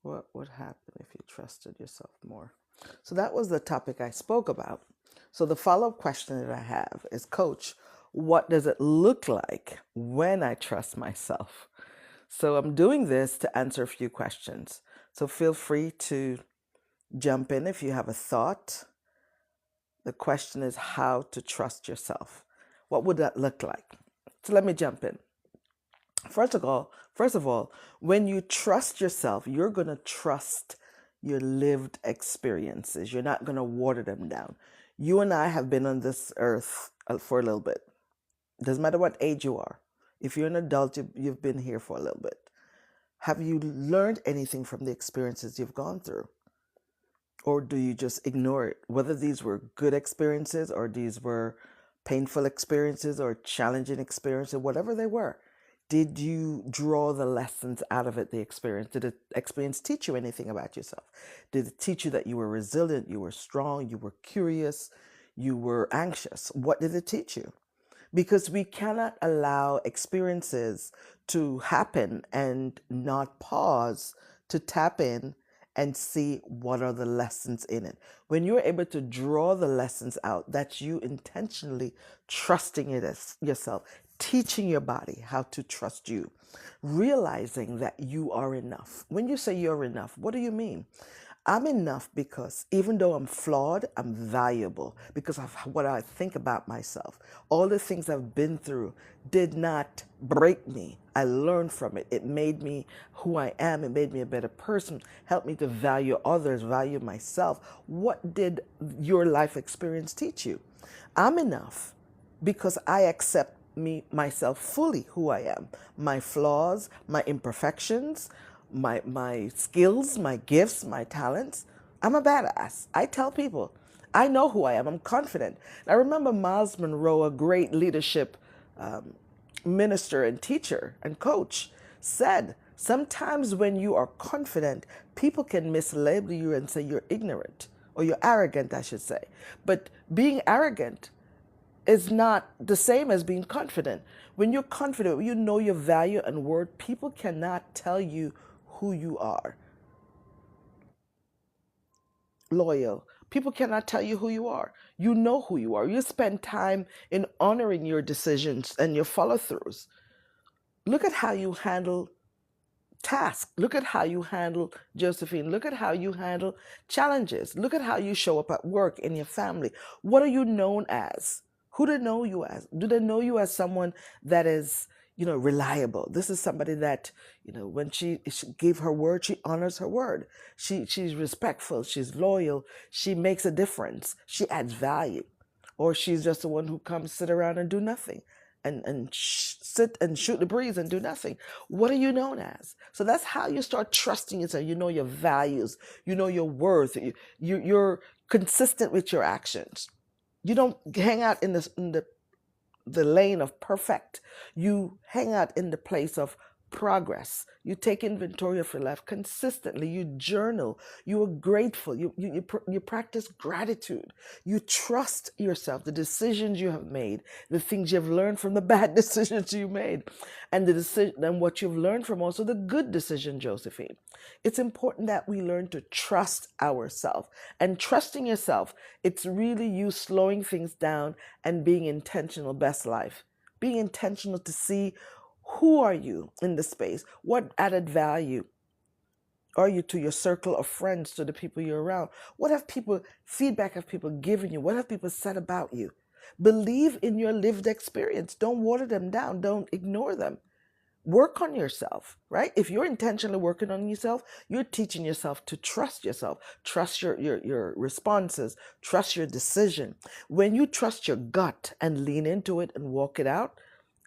What would happen if you trusted yourself more? So that was the topic I spoke about. So the follow up question that I have is, Coach, what does it look like when I trust myself? So I'm doing this to answer a few questions. So feel free to jump in if you have a thought. The question is how to trust yourself. What would that look like? So let me jump in. First of all, when you trust yourself, you're going to trust your lived experiences. You're not going to water them down. You and I have been on this earth for a little bit. Doesn't matter what age you are. If you're an adult, you've been here for a little bit. Have you learned anything from the experiences you've gone through? Or do you just ignore it? Whether these were good experiences or these were painful experiences or challenging experiences, whatever they were, did you draw the lessons out of it, the experience? Did the experience teach you anything about yourself? Did it teach you that you were resilient, you were strong, you were curious, you were anxious? What did it teach you? Because we cannot allow experiences to happen and not pause to tap in and see what are the lessons in it. When you're able to draw the lessons out, that's you intentionally trusting it as yourself, teaching your body how to trust you, realizing that you are enough. When you say you're enough, what do you mean? I'm enough because even though I'm flawed, I'm valuable because of what I think about myself. All the things I've been through did not break me. I learned from it. It made me who I am. It made me a better person, helped me to value others, value myself. What did your life experience teach you? I'm enough because I accept myself fully who I am, my flaws, my imperfections, my skills, my gifts, my talents. I'm a badass. I tell people, I know who I am. I'm confident. I remember Miles Monroe, a great leadership minister and teacher and coach, said, sometimes when you are confident, people can mislabel you and say you're ignorant or you're arrogant, I should say. But being arrogant is not the same as being confident. When you're confident, when you know your value and worth, people cannot tell you who you are. Loyal. People cannot tell you who you are. You know who you are. You spend time in honoring your decisions and your follow throughs. Look at how you handle tasks. Look at how you handle, Josephine. Look at how you handle challenges. Look at how you show up at work, in your family. What are you known as? Who do they know you as? Do they know you as someone that is, reliable? This is somebody that, when she gave her word, she honors her word. She's respectful. She's loyal. She makes a difference. She adds value. Or she's just the one who comes sit around and do nothing and sit and shoot the breeze and do nothing. What are you known as? So that's how you start trusting yourself. You know your values. You know your worth. You're consistent with your actions. You don't hang out in the lane of perfect. You hang out in the place of progress. You take inventory of your life consistently. You journal. You are grateful. You practice gratitude. You trust yourself, the decisions you have made, the things you've learned from the bad decisions you made, and the decision and what you've learned from also the good decision, Josephine. It's important that we learn to trust ourselves. And trusting yourself, it's really you slowing things down and being intentional, best life. Being intentional to see who are you in the space? What added value are you to your circle of friends, to the people you're around? What have feedback have people given you? What have people said about you? Believe in your lived experience. Don't water them down. Don't ignore them. Work on yourself, right? If you're intentionally working on yourself, you're teaching yourself to trust yourself, trust your responses, trust your decision. When you trust your gut and lean into it and walk it out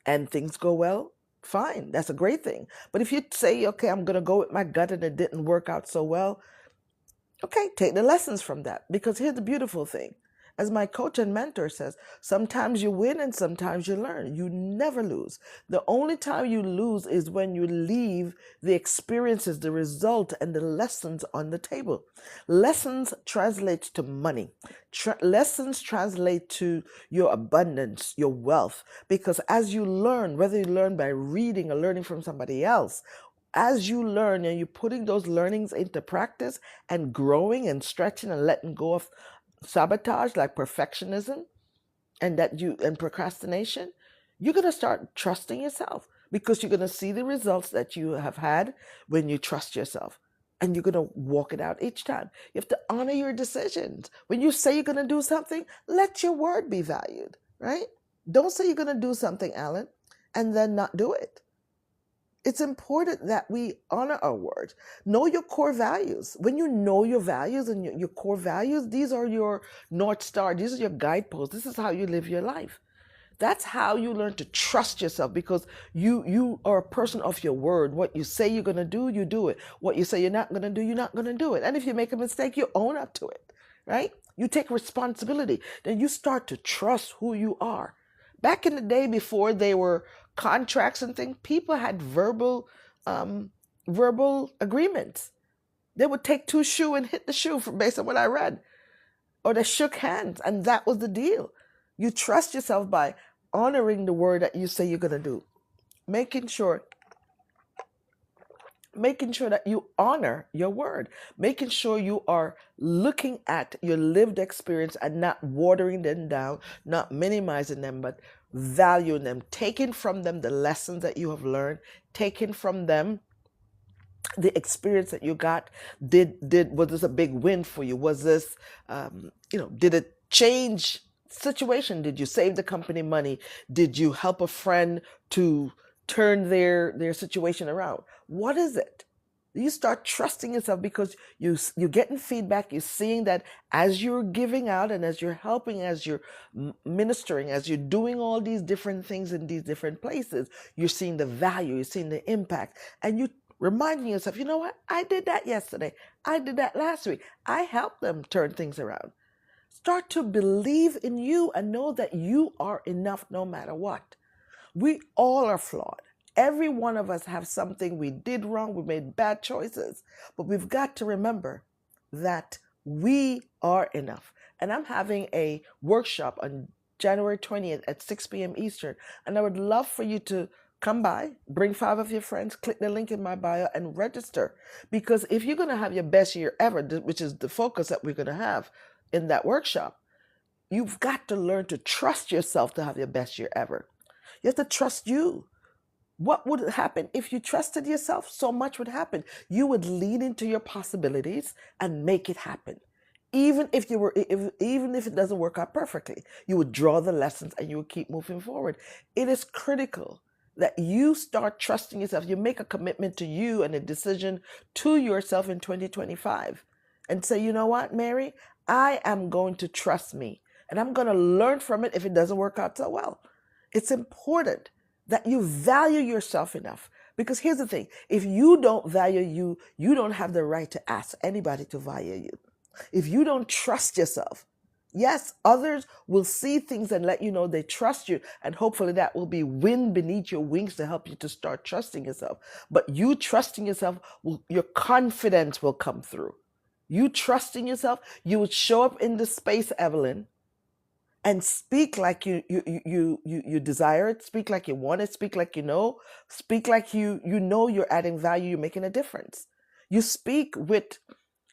and things go well, fine, that's a great thing. But if you say, okay, I'm going to go with my gut and it didn't work out so well, okay, take the lessons from that. Because here's the beautiful thing. As my coach and mentor says, sometimes you win and sometimes you learn. You never lose. The only time you lose is when you leave the experiences, the result, and the lessons on the table. Lessons translate to money. Lessons translate to your abundance, your wealth. Because as you learn, whether you learn by reading or learning from somebody else, As you learn and you're putting those learnings into practice and growing and stretching and letting go of sabotage like perfectionism and procrastination, you're going to start trusting yourself because you're going to see the results that you have had when you trust yourself, and you're going to walk it out each time. You have to honor your decisions. When you say you're going to do something, let your word be valued, right? Don't say you're going to do something, Alan, and then not do it. It's important that we honor our words. Know your core values. When you know your values and your core values, these are your North Star. These are your guideposts. This is how you live your life. That's how you learn to trust yourself, because you are a person of your word. What you say you're going to do, you do it. What you say you're not going to do, you're not going to do it. And if you make a mistake, you own up to it, right? You take responsibility. Then you start to trust who you are. Back in the day, before they were contracts and things, people had um, verbal agreements. They would take two shoe and hit the shoe based on what I read, or they shook hands, and that was the deal. You trust yourself by honoring the word that you say you're going to do, making sure that you honor your word, making sure you are looking at your lived experience and not watering them down, not minimizing them, but valuing them, taking from them the lessons that you have learned, taking from them the experience that you got. Was this a big win for you? Was this did it change situation? Did you save the company money? Did you help a friend to turn their situation around? What is it? You start trusting yourself because you're getting feedback. You're seeing that as you're giving out and as you're helping, as you're ministering, as you're doing all these different things in these different places, you're seeing the value, you're seeing the impact, and you reminding yourself, you know what? I did that yesterday. I did that last week. I helped them turn things around. Start to believe in you and know that you are enough no matter what. We all are flawed. Every one of us have something we did wrong. We made bad choices. But we've got to remember that we are enough. And I'm having a workshop on January 20th at 6 p.m. Eastern. And I would love for you to come by, bring 5 of your friends, click the link in my bio and register. Because if you're going to have your best year ever, which is the focus that we're going to have in that workshop, you've got to learn to trust yourself to have your best year ever. You have to trust you. What would happen if you trusted yourself? So much would happen. You would lean into your possibilities and make it happen. Even if it doesn't work out perfectly, you would draw the lessons and you would keep moving forward. It is critical that you start trusting yourself. You make a commitment to you and a decision to yourself in 2025 and say, you know what, Mary, I am going to trust me and I'm going to learn from it if it doesn't work out so well. It's important that you value yourself enough. Because here's the thing, if you don't value you, you don't have the right to ask anybody to value you. If you don't trust yourself, yes, others will see things and let you know they trust you. And hopefully that will be wind beneath your wings to help you to start trusting yourself. But you trusting yourself, your confidence will come through. You trusting yourself, you will show up in the space, Evelyn, and speak like you desire it, speak like you want it, speak like speak like you know you're adding value, you're making a difference. You speak with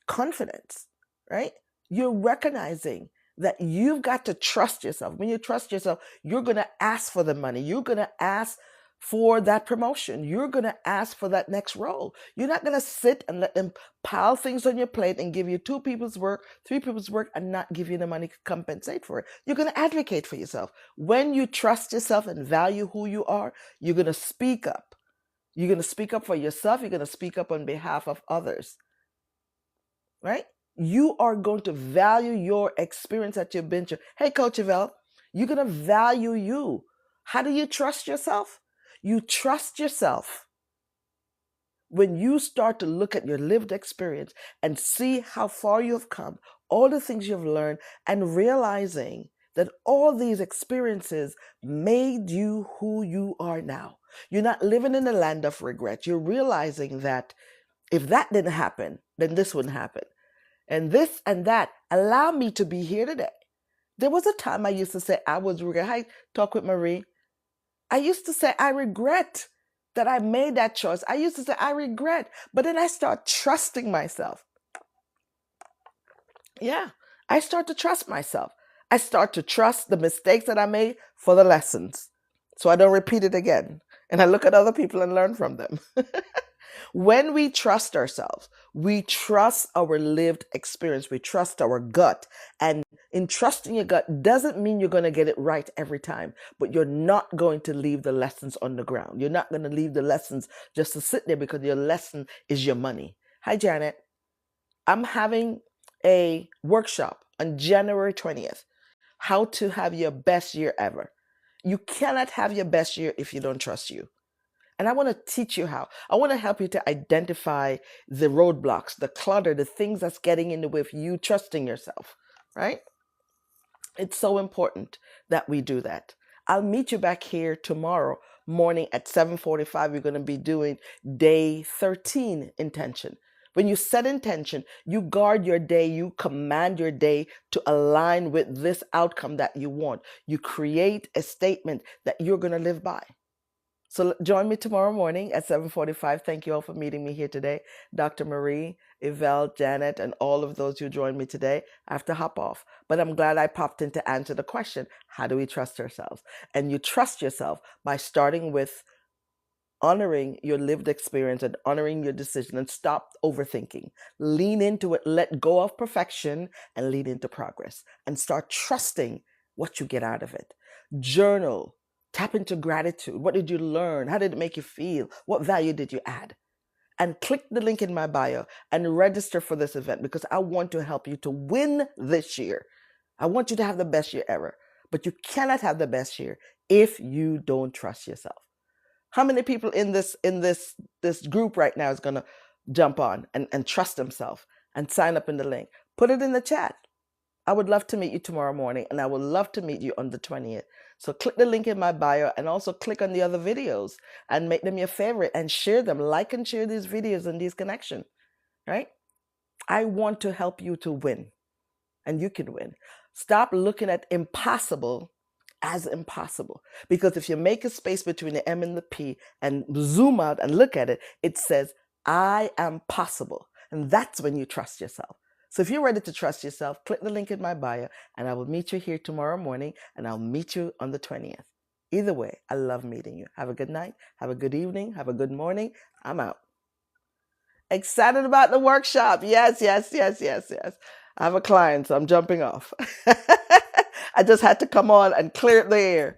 confidence, right? You're recognizing that you've got to trust yourself. When you trust yourself, you're going to ask for the money. You're going to ask for that promotion. You're going to ask for that next role. You're not going to sit and let them pile things on your plate and give you 2 people's work, 3 people's work, and not give you the money to compensate for it. You're going to advocate for yourself. When you trust yourself and value who you are, you're going to speak up. You're going to speak up for yourself. You're going to speak up on behalf of others, right? You are going to value your experience that you've been through. Hey, Coach Yvelle, you're going to value you. How do you trust yourself? You trust yourself when you start to look at your lived experience and see how far you have come, all the things you've learned, and realizing that all these experiences made you who you are now. You're not living in a land of regret. You're realizing that if that didn't happen, then this wouldn't happen. And this and that allow me to be here today. There was a time I used to say I talk with Marie. I used to say I regret that I made that choice. I used to say, I regret, but then I start trusting myself. Yeah, I start to trust myself. I start to trust the mistakes that I made for the lessons so I don't repeat it again. And I look at other people and learn from them. When we trust ourselves, we trust our lived experience, we trust our gut. And in trusting your gut doesn't mean you're going to get it right every time, but you're not going to leave the lessons on the ground. You're not going to leave the lessons just to sit there because your lesson is your money. Hi, Janet. I'm having a workshop on January 20th. How to have your best year ever. You cannot have your best year if you don't trust you. And I want to teach you how. I want to help you to identify the roadblocks, the clutter, the things that's getting in the way of you trusting yourself, right? It's so important that we do that. I'll meet you back here tomorrow morning at 7:45. We're going to be doing day 13 intention. When you set intention, you guard your day, you command your day to align with this outcome that you want. You create a statement that you're going to live by. So join me tomorrow morning at 7:45. Thank you all for meeting me here today. Dr. Marie, Yvelle, Janet, and all of those who joined me today. I have to hop off, but I'm glad I popped in to answer the question, how do we trust ourselves? And you trust yourself by starting with honoring your lived experience and honoring your decision, and stop overthinking. Lean into it, let go of perfection, and lean into progress, and start trusting what you get out of it. Journal. Tap into gratitude. What did you learn? How did it make you feel? What value did you add? And click the link in my bio and register for this event, because I want to help you to win this year. I want you to have the best year ever. But you cannot have the best year if you don't trust yourself. How many people in this group right now is going to jump on and trust themselves and sign up in the link? Put it in the chat. I would love to meet you tomorrow morning, and I would love to meet you on the 20th. So click the link in my bio and also click on the other videos and make them your favorite and share them. Like and share these videos and these connections, right? I want to help you to win, and you can win. Stop looking at impossible as impossible, because if you make a space between the M and the P and zoom out and look at it, it says, I am possible. And that's when you trust yourself. So if you're ready to trust yourself, click the link in my bio, and I will meet you here tomorrow morning, and I'll meet you on the 20th. Either way, I love meeting you. Have a good night. Have a good evening. Have a good morning. I'm out. Excited about the workshop. Yes. I have a client, so I'm jumping off. I just had to come on and clear the air.